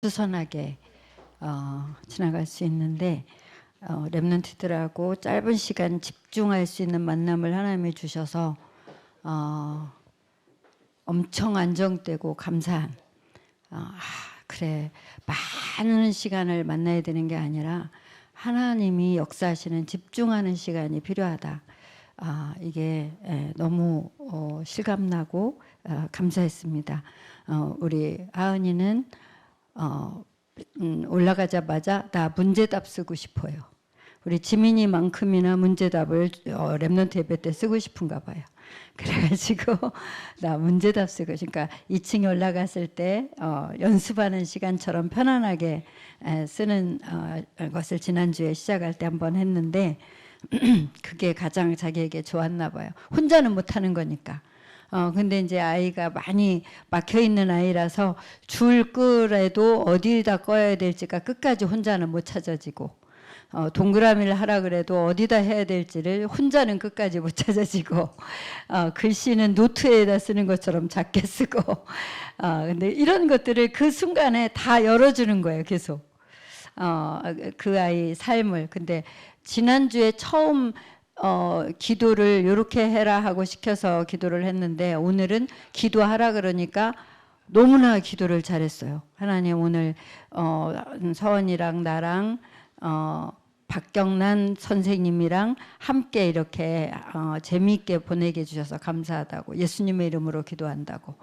수선하게 지나갈 수 있는데 렘넌트들하고 짧은 시간 집중할 수 있는 만남을 하나님이 주셔서 엄청 안정되고 감사한 그래 많은 시간을 만나야 되는 게 아니라 하나님이 역사하시는 집중하는 시간이 필요하다. 이게 너무 실감나고 감사했습니다. 우리 아은이는 올라가자마자 나 문제답 쓰고 싶어요. 우리 지민이만큼이나 문제답을 렘넌트 예배 때 쓰고 싶은가 봐요. 그래가지고 나 문제답 쓰고, 그러니까 2층에 올라갔을 때 연습하는 시간처럼 편안하게 쓰는 것을 지난주에 시작할 때 한번 했는데 그게 가장 자기에게 좋았나 봐요. 혼자는 못하는 거니까. 근데 이제 아이가 많이 막혀 있는 아이라서 줄 끄래도 어디다 꺼야 될지가 끝까지 혼자는 못 찾아지고, 동그라미를 하라 그래도 어디다 해야 될지를 혼자는 끝까지 못 찾아지고, 글씨는 노트에다 쓰는 것처럼 작게 쓰고, 근데 이런 것들을 그 순간에 다 열어주는 거예요, 계속. 그 아이 삶을. 근데 지난주에 처음 기도를 이렇게 해라 하고 시켜서 기도를 했는데, 오늘은 기도하라 그러니까 너무나 기도를 잘했어요. 하나님, 오늘 서원이랑 나랑 박경란 선생님이랑 함께 이렇게 재미있게 보내게 해주셔서 감사하다고, 예수님의 이름으로 기도한다고.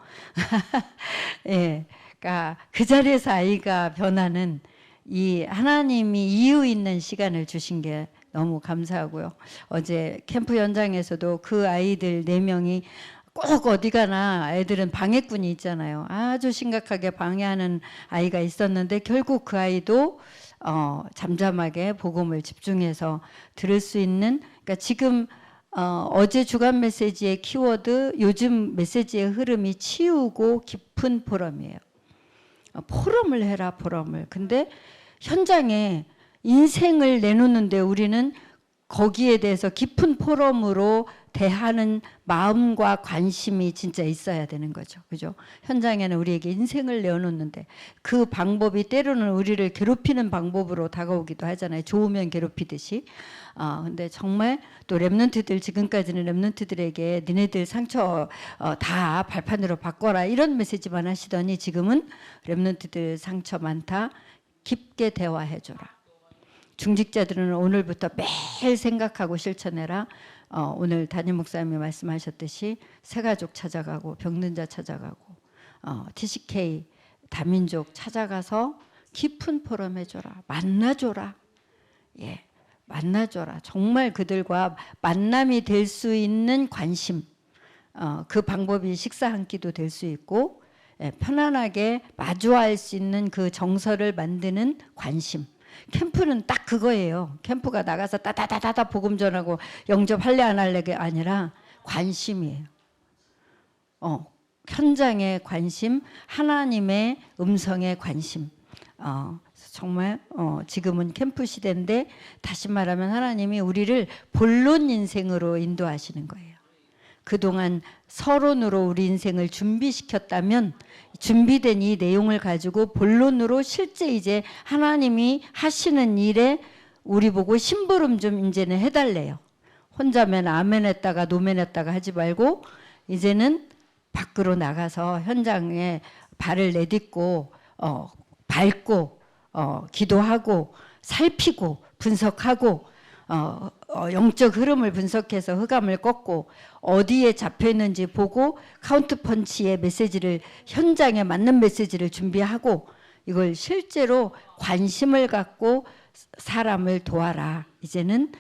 예, 그러니까 그 자리에서 아이가 변하는 이 하나님이 이유 있는 시간을 주신 게 너무 감사하고요. 어제 캠프 현장에서도 그 아이들 4명이 꼭 어디 가나 애들은 방해꾼이 있잖아요. 아주 심각하게 방해하는 아이가 있었는데 결국 그 아이도 잠잠하게 복음을 집중해서 들을 수 있는, 그러니까 지금 어제 주간 메시지의 키워드, 요즘 메시지의 흐름이 치우고 깊은 포럼이에요. 포럼을 해라, 포럼을. 근데 현장에 인생을 내놓는데 우리는 거기에 대해서 깊은 포럼으로 대하는 마음과 관심이 진짜 있어야 되는 거죠. 그죠? 현장에는 우리에게 인생을 내어놓는데 그 방법이 때로는 우리를 괴롭히는 방법으로 다가오기도 하잖아요. 좋으면 괴롭히듯이. 근데 정말 또 렘넌트들, 지금까지는 렘넌트들에게 니네들 상처 다 발판으로 바꿔라 이런 메시지만 하시더니 지금은 렘넌트들 상처 많다. 깊게 대화해줘라. 중직자들은 오늘부터 매일 생각하고 실천해라. 오늘 담임 목사님이 말씀하셨듯이 새가족 찾아가고 병든 자 찾아가고 TCK 다민족 찾아가서 깊은 포럼 해줘라. 만나줘라. 예, 만나줘라. 정말 그들과 만남이 될 수 있는 관심. 그 방법이 식사 한 끼도 될 수 있고, 편안하게 마주할 수 있는 그 정서를 만드는 관심. 캠프는 딱 그거예요. 캠프가 나가서 따다다다다 복음 전하고 영접 할래 안 할래가 아니라 관심이에요. 현장의 관심, 하나님의 음성의 관심. 정말 지금은 캠프 시대인데 다시 말하면 하나님이 우리를 본론 인생으로 인도하시는 거예요. 그동안 서론으로 우리 인생을 준비시켰다면 준비된 이 내용을 가지고 본론으로 실제 이제 하나님이 하시는 일에 우리 보고 심부름 좀 이제는 해달래요. 혼자면 아멘 했다가 노멘 했다가 하지 말고 이제는 밖으로 나가서 현장에 발을 내딛고 밟고 기도하고 살피고 분석하고 영적 흐름을 분석해서 흑암을 꺾고 어디에 잡혀 있는지 보고 카운트 펀치의 메시지를, 현장에 맞는 메시지를 준비하고 이걸 실제로 관심을 갖고 사람을 도와라. 이제는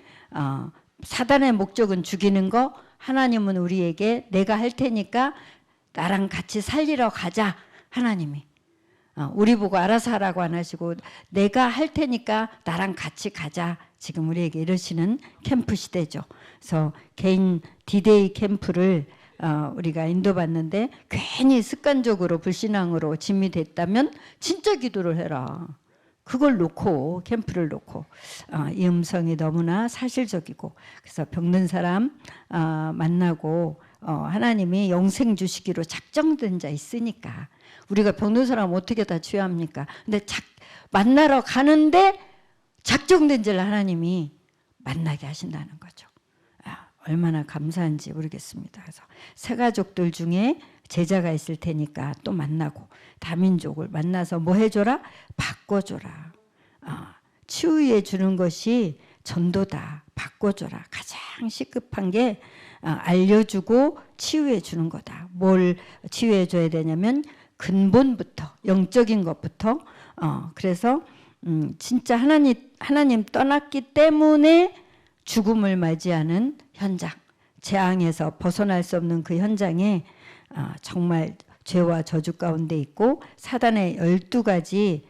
사단의 목적은 죽이는 거, 하나님은 우리에게 내가 할 테니까 나랑 같이 살리러 가자. 하나님이 우리 보고 알아서 하라고 안 하시고 내가 할 테니까 나랑 같이 가자. 지금 우리에게 이러시는 캠프 시대죠. 그래서 개인 디데이 캠프를 우리가 인도받는데 괜히 습관적으로 불신앙으로 짐이 됐다면 진짜 기도를 해라. 그걸 놓고, 캠프를 놓고, 이 음성이 너무나 사실적이고, 그래서 병든 사람 만나고 하나님이 영생 주시기로 작정된 자 있으니까 우리가 병든 사람 어떻게 다 치유합니까? 근데 만나러 가는데 작정된 자를 하나님이 만나게 하신다는 거죠. 얼마나 감사한지 모르겠습니다. 그래서 새 가족들 중에 제자가 있을 테니까 또 만나고 다민족을 만나서 뭐 해줘라? 바꿔줘라. 치유해 주는 것이 전도다. 바꿔줘라. 가장 시급한 게 알려주고 치유해 주는 거다. 뭘 치유해 줘야 되냐면 근본부터, 영적인 것부터. 그래서 진짜 하나님 떠났기 때문에 죽음을 맞이하는 현장, 재앙에서 벗어날 수 없는 그 현장에 정말 죄와 저주 가운데 있고 사단의 12가지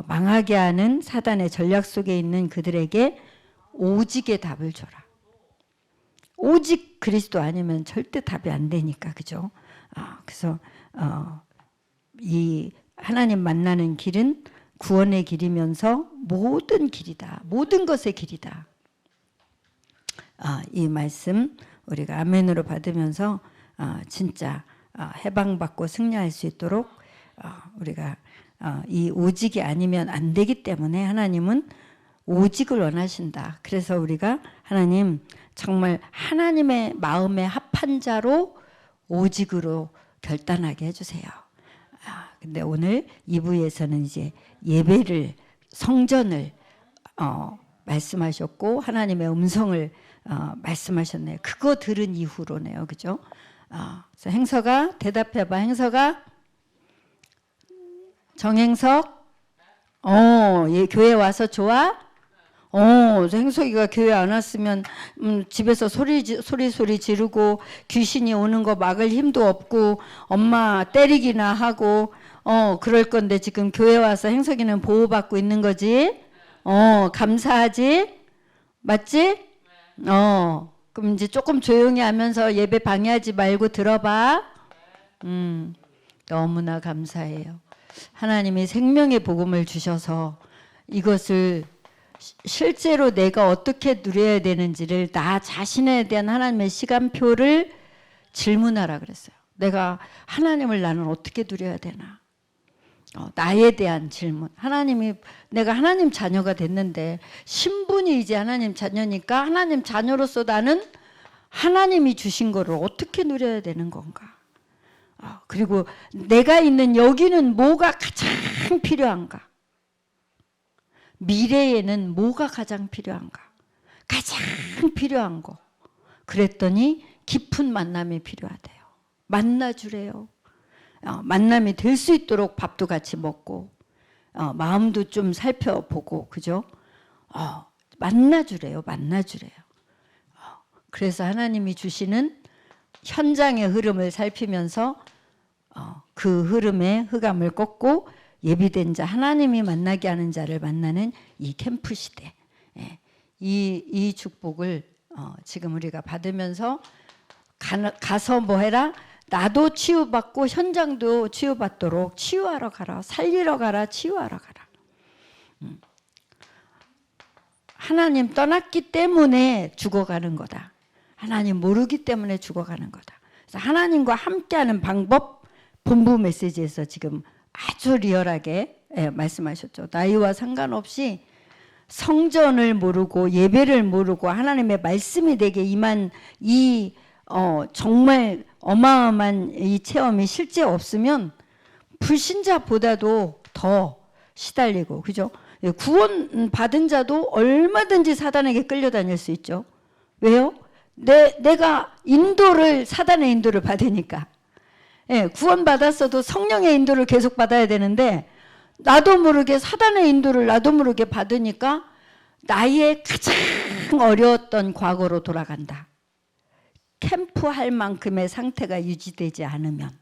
망하게 하는 사단의 전략 속에 있는 그들에게 오직의 답을 줘라. 오직 그리스도 아니면 절대 답이 안 되니까, 그죠? 그래서 이 하나님 만나는 길은 구원의 길이면서 모든 길이다. 모든 것의 길이다. 이 말씀 우리가 아멘으로 받으면서 진짜 해방받고 승리할 수 있도록 우리가 이 오직이 아니면 안 되기 때문에 하나님은 오직을 원하신다. 그래서 우리가 하나님 정말 하나님의 마음에 합한 자로 오직으로 결단하게 해주세요. 근데 오늘 2부에서는 이제 예배를 성전을 말씀하셨고 하나님의 음성을 말씀하셨네요. 그거 들은 이후로네요, 그죠? 그래서 행서가 대답해봐. 행서가 정행석. 얘 교회 와서 좋아? 행석이가 교회 안 왔으면 집에서 소리 지르고 귀신이 오는 거 막을 힘도 없고 엄마 때리기나 하고 그럴 건데 지금 교회 와서 행석이는 보호받고 있는 거지. 감사하지? 맞지? 그럼 이제 조금 조용히 하면서 예배 방해하지 말고 들어봐. 너무나 감사해요. 하나님이 생명의 복음을 주셔서 이것을 실제로 내가 어떻게 누려야 되는지를 나 자신에 대한 하나님의 시간표를 질문하라 그랬어요. 내가 하나님을 나는 어떻게 누려야 되나? 나에 대한 질문. 내가 하나님 자녀가 됐는데 신분이 이제 하나님 자녀니까 하나님 자녀로서 나는 하나님이 주신 거를 어떻게 누려야 되는 건가? 그리고 내가 있는 여기는 뭐가 가장 필요한가? 미래에는 뭐가 가장 필요한가? 가장 필요한 거. 그랬더니 깊은 만남이 필요하대요. 만나주래요. 만남이 될 수 있도록 밥도 같이 먹고 마음도 좀 살펴보고, 그죠? 만나주래요. 그래서 하나님이 주시는 현장의 흐름을 살피면서 그 흐름에 흑암을 꺾고 예비된 자, 하나님이 만나게 하는 자를 만나는 이 캠프 시대, 이 축복을 지금 우리가 받으면서 가서 뭐 해라? 나도 치유받고 현장도 치유받도록 치유하러 가라, 살리러 가라, 치유하러 가라. 하나님 떠났기 때문에 죽어가는 거다. 하나님 모르기 때문에 죽어가는 거다. 그래서 하나님과 함께하는 방법, 본부 메시지에서 지금 아주 리얼하게 말씀하셨죠. 나이와 상관없이 성전을 모르고 예배를 모르고 하나님의 말씀이 내게 임한 이 정말 어마어마한 이 체험이 실제 없으면 불신자보다도 더 시달리고, 그죠? 구원 받은 자도 얼마든지 사단에게 끌려다닐 수 있죠. 왜요? 내가 사단의 인도를 받으니까. 구원 받았어도 성령의 인도를 계속 받아야 되는데 나도 모르게 사단의 인도를 나도 모르게 받으니까 나의 가장 어려웠던 과거로 돌아간다. 캠프할 만큼의 상태가 유지되지 않으면.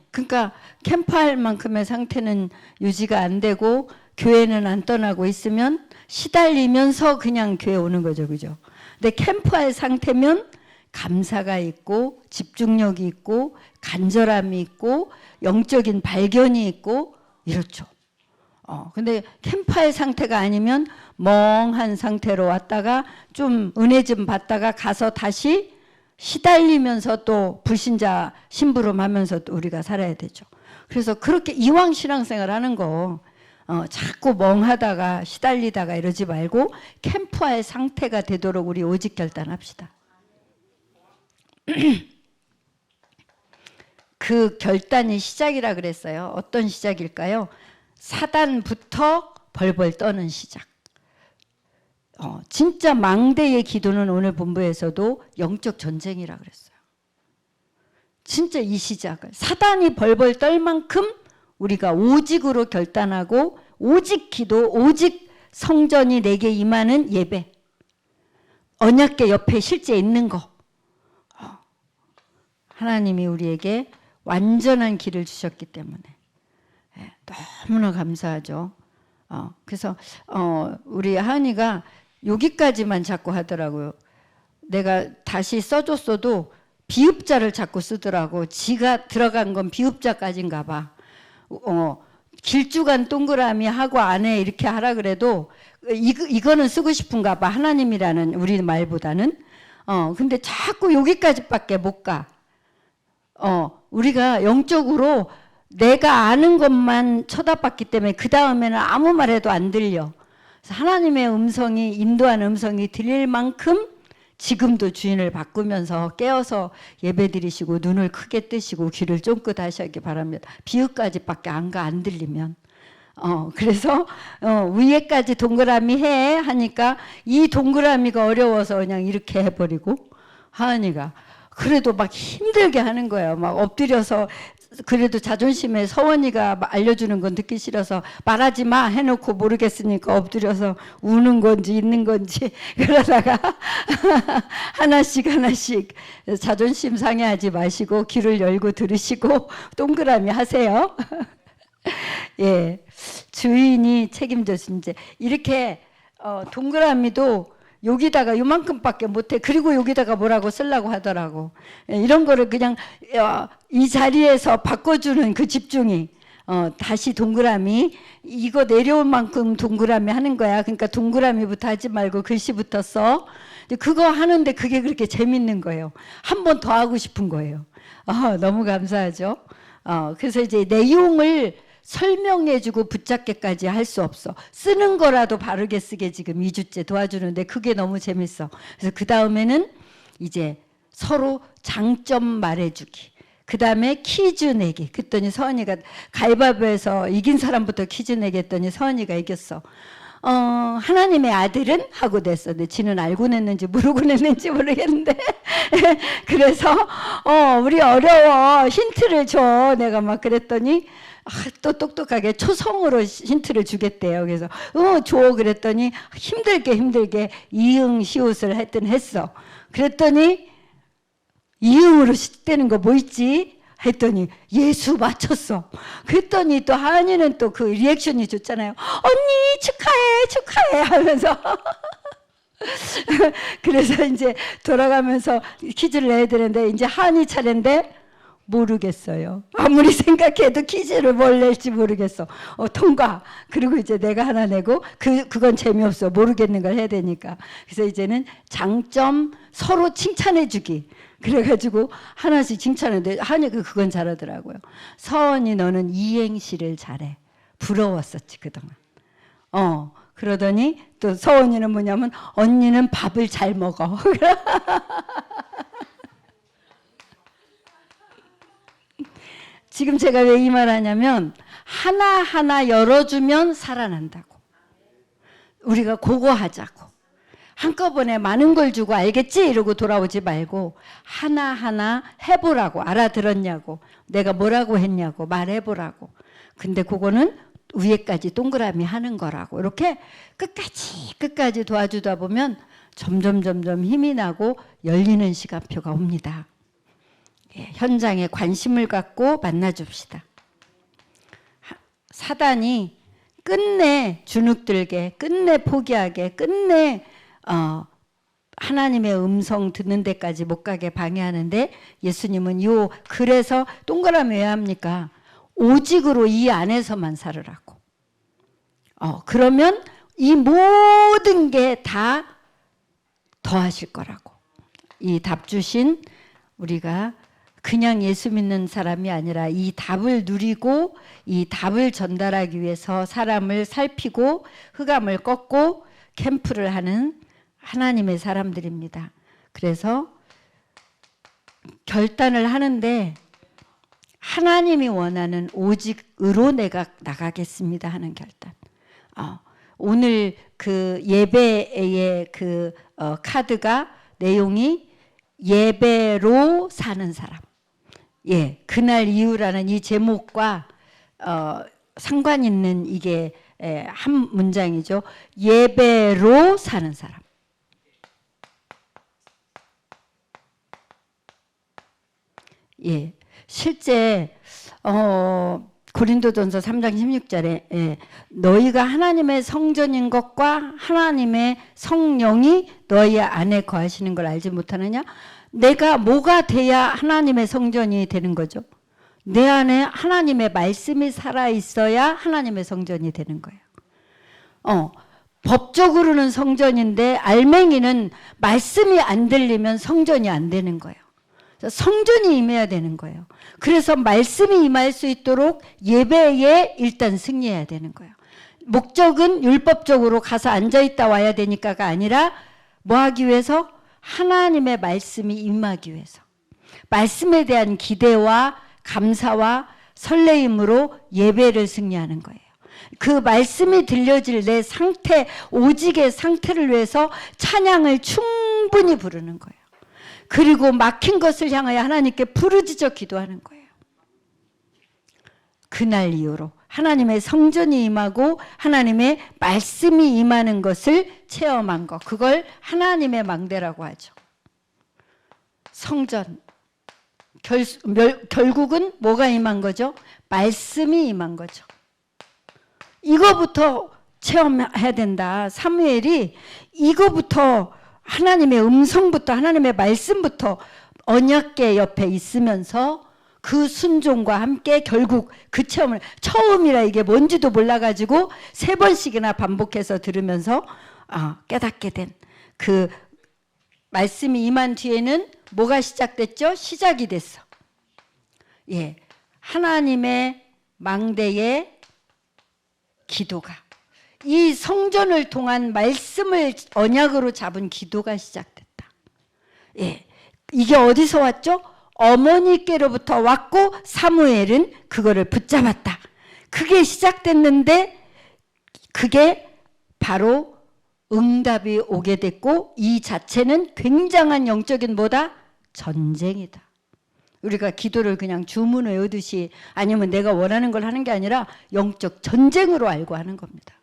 그러니까 캠프할 만큼의 상태는 유지가 안 되고 교회는 안 떠나고 있으면 시달리면서 그냥 교회 오는 거죠, 그죠? 근데 캠프할 상태면 감사가 있고 집중력이 있고 간절함이 있고 영적인 발견이 있고 이렇죠. 근데 캠프할 상태가 아니면 멍한 상태로 왔다가 좀 은혜 좀 받다가 가서 다시 시달리면서 또 불신자 심부름하면서 또 우리가 살아야 되죠. 그래서 그렇게 이왕 신앙생활 하는 거 자꾸 멍하다가 시달리다가 이러지 말고 캠프화의 상태가 되도록 우리 오직 결단합시다. 그 결단이 시작이라 그랬어요. 어떤 시작일까요? 사단부터 벌벌 떠는 시작. 진짜 망대의 기도는 오늘 본부에서도 영적 전쟁이라 그랬어요. 진짜 이 시작을 사단이 벌벌 떨 만큼 우리가 오직으로 결단하고 오직 기도, 오직 성전이 내게 임하는 예배, 언약궤 옆에 실제 있는 거, 하나님이 우리에게 완전한 길을 주셨기 때문에 너무나 감사하죠. 그래서 우리 하은이가 여기까지만 자꾸 하더라고요. 내가 다시 써줬어도 비읍자를 자꾸 쓰더라고. 지가 들어간 건 비읍자까지인가 봐. 길쭉한 동그라미 하고 안에 이렇게 하라 그래도 이거는 쓰고 싶은가 봐. 하나님이라는 우리 말보다는. 근데 자꾸 여기까지밖에 못 가. 우리가 영적으로 내가 아는 것만 쳐다봤기 때문에 그 다음에는 아무 말해도 안 들려. 그래서 하나님의 음성이, 인도하는 음성이 들릴 만큼 지금도 주인을 바꾸면서 깨어서 예배드리시고 눈을 크게 뜨시고 귀를 쫑긋 하시기 바랍니다. 비읍까지밖에 안 가, 안 들리면. 그래서 위에까지 동그라미 해 하니까 이 동그라미가 어려워서 그냥 이렇게 해버리고 하은이가 그래도 막 힘들게 하는 거예요. 막 엎드려서 그래도 자존심에 서원이가 알려주는 건 듣기 싫어서 말하지 마 해놓고 모르겠으니까 엎드려서 우는 건지 있는 건지 그러다가 하나씩 자존심 상해하지 마시고 귀를 열고 들으시고 동그라미 하세요. 예, 주인이 책임져 준 이제 이렇게 동그라미도 여기다가 요만큼밖에 못해. 그리고 여기다가 뭐라고 쓰려고 하더라고. 이런 거를 그냥 이 자리에서 바꿔주는 그 집중이 다시 동그라미 이거 내려올 만큼 동그라미 하는 거야. 그러니까 동그라미부터 하지 말고 글씨부터 써. 그거 하는데 그게 그렇게 재밌는 거예요. 한 번 더 하고 싶은 거예요. 너무 감사하죠. 그래서 이제 내용을 설명해주고 붙잡게까지 할 수 없어. 쓰는 거라도 바르게 쓰게 지금 2주째 도와주는데 그게 너무 재밌어. 그래서 그 다음에는 이제 서로 장점 말해주기. 그 다음에 퀴즈 내기. 그랬더니 서은이가 가위바위보에서 이긴 사람부터 퀴즈 내기 했더니 서은이가 이겼어. 하나님의 아들은? 하고 냈어. 근데 지는 알고 냈는지 모르고 냈는지 모르겠는데. 그래서, 우리 어려워. 힌트를 줘. 내가 막 그랬더니, 또 똑똑하게 초성으로 힌트를 주겠대요. 그래서, 줘. 그랬더니, 힘들게 이응, 시옷을 하여튼 했어. 그랬더니, 이응으로 떼는 거 뭐 있지? 했더니 예수 맞췄어. 그랬더니 또 하은이는 또 그 리액션이 좋잖아요. 언니 축하해 하면서 그래서 이제 돌아가면서 퀴즈를 내야 되는데 이제 하은이 차례인데 모르겠어요. 아무리 생각해도 퀴즈를 뭘 낼지 모르겠어. 통과. 그리고 이제 내가 하나 내고 그건 재미없어. 모르겠는 걸 해야 되니까. 그래서 이제는 장점 서로 칭찬해주기. 그래가지고 하나씩 칭찬하는데 하니까 그건 잘하더라고요. 서원이 너는 이행시를 잘해. 부러웠었지 그동안. 그러더니 또 서원이는 뭐냐면 언니는 밥을 잘 먹어. 지금 제가 왜 이 말 하냐면 하나하나 열어주면 살아난다고. 우리가 그거 하자고. 한꺼번에 많은 걸 주고 알겠지? 이러고 돌아오지 말고 하나하나 해보라고. 알아들었냐고. 내가 뭐라고 했냐고 말해보라고. 근데 그거는 위에까지 동그라미 하는 거라고. 이렇게 끝까지 도와주다 보면 점점 힘이 나고 열리는 시간표가 옵니다. 현장에 관심을 갖고 만나줍시다. 사단이 끝내 주눅들게, 끝내 포기하게, 끝내 하나님의 음성 듣는 데까지 못 가게 방해하는데 예수님은 그래서 동그라미 왜 합니까? 오직으로 이 안에서만 살으라고. 그러면 이 모든 게 다 더하실 거라고. 이 답 주신 우리가 그냥 예수 믿는 사람이 아니라 이 답을 누리고 이 답을 전달하기 위해서 사람을 살피고 흑암을 꺾고 캠프를 하는 하나님의 사람들입니다. 그래서 결단을 하는데 하나님이 원하는 오직으로 내가 나가겠습니다 하는 결단. 오늘 그 예배의 그 카드가 내용이 예배로 사는 사람. 예, 그날 이후라는 이 제목과 상관 있는 이게 한 문장이죠. 예배로 사는 사람. 예, 실제 고린도전서 3장 16절에 너희가 하나님의 성전인 것과 하나님의 성령이 너희 안에 거하시는 걸 알지 못하느냐? 내가 뭐가 돼야 하나님의 성전이 되는 거죠? 내 안에 하나님의 말씀이 살아있어야 하나님의 성전이 되는 거예요. 법적으로는 성전인데 알맹이는 말씀이 안 들리면 성전이 안 되는 거예요. 성전이 임해야 되는 거예요. 그래서 말씀이 임할 수 있도록 예배에 일단 승리해야 되는 거예요. 목적은 율법적으로 가서 앉아있다 와야 되니까가 아니라 뭐 하기 위해서? 하나님의 말씀이 임하기 위해서. 말씀에 대한 기대와 감사와 설레임으로 예배를 승리하는 거예요. 그 말씀이 들려질 내 상태, 오직의 상태를 위해서 찬양을 충분히 부르는 거예요. 그리고 막힌 것을 향하여 하나님께 부르짖어 기도하는 거예요. 그날 이후로 하나님의 성전이 임하고 하나님의 말씀이 임하는 것을 체험한 것, 그걸 하나님의 망대라고 하죠. 성전, 결국은 뭐가 임한 거죠? 말씀이 임한 거죠. 이거부터 체험해야 된다. 사무엘이 이거부터 하나님의 음성부터 하나님의 말씀부터 언약궤 옆에 있으면서 그 순종과 함께 결국 그 체험을 처음이라 이게 뭔지도 몰라가지고 3번씩이나 반복해서 들으면서 깨닫게 된 그 말씀이 임한 뒤에는 뭐가 시작됐죠? 시작이 됐어. 예, 하나님의 망대의 기도가 이 성전을 통한 말씀을 언약으로 잡은 기도가 시작됐다. 예, 이게 어디서 왔죠? 어머니께로부터 왔고 사무엘은 그거를 붙잡았다. 그게 시작됐는데 그게 바로 응답이 오게 됐고 이 자체는 굉장한 영적인 뭐다? 전쟁이다. 우리가 기도를 그냥 주문 외우듯이 아니면 내가 원하는 걸 하는 게 아니라 영적 전쟁으로 알고 하는 겁니다.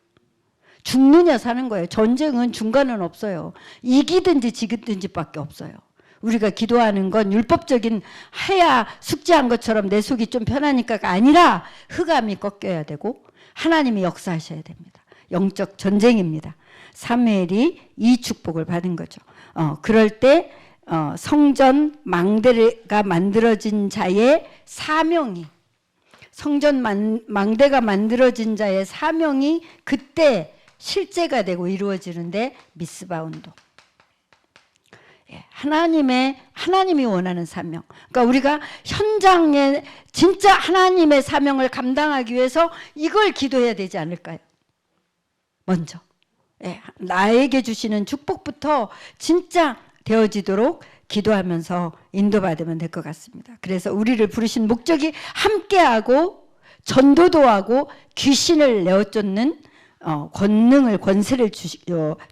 죽느냐 사는 거예요. 전쟁은 중간은 없어요. 이기든지 지든지 밖에 없어요. 우리가 기도하는 건 율법적인 해야 숙제한 것처럼 내 속이 좀 편하니까가 아니라 흑암이 꺾여야 되고 하나님이 역사하셔야 됩니다. 영적 전쟁입니다. 사무엘이 이 축복을 받은 거죠. 그럴 때 성전 망대가 만들어진 자의 사명이 성전 망대가 만들어진 자의 사명이 그때 실제가 되고 이루어지는데 미스바 운동. 하나님이 원하는 사명. 그러니까 우리가 현장에 진짜 하나님의 사명을 감당하기 위해서 이걸 기도해야 되지 않을까요? 먼저. 나에게 주시는 축복부터 진짜 되어지도록 기도하면서 인도받으면 될 것 같습니다. 그래서 우리를 부르신 목적이 함께하고 전도도 하고 귀신을 내어쫓는 권세를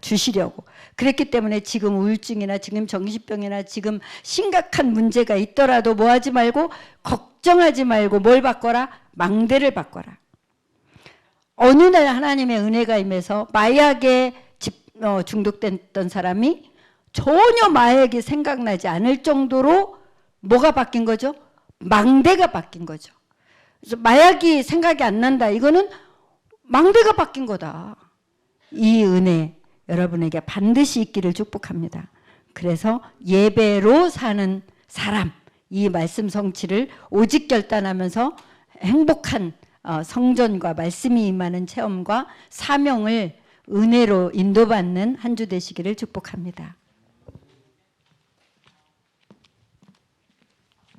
주시려고. 그랬기 때문에 지금 우울증이나 지금 정신병이나 지금 심각한 문제가 있더라도 뭐 하지 말고 걱정하지 말고 뭘 바꿔라? 망대를 바꿔라. 어느 날 하나님의 은혜가 임해서 마약에 중독됐던 사람이 전혀 마약이 생각나지 않을 정도로 뭐가 바뀐 거죠? 망대가 바뀐 거죠. 그래서 마약이 생각이 안 난다. 이거는 망대가 바뀐 거다. 이 은혜 여러분에게 반드시 있기를 축복합니다. 그래서 예배로 사는 사람, 이 말씀 성취를 오직 결단하면서 행복한 성전과 말씀이 임하는 체험과 사명을 은혜로 인도받는 한 주 되시기를 축복합니다.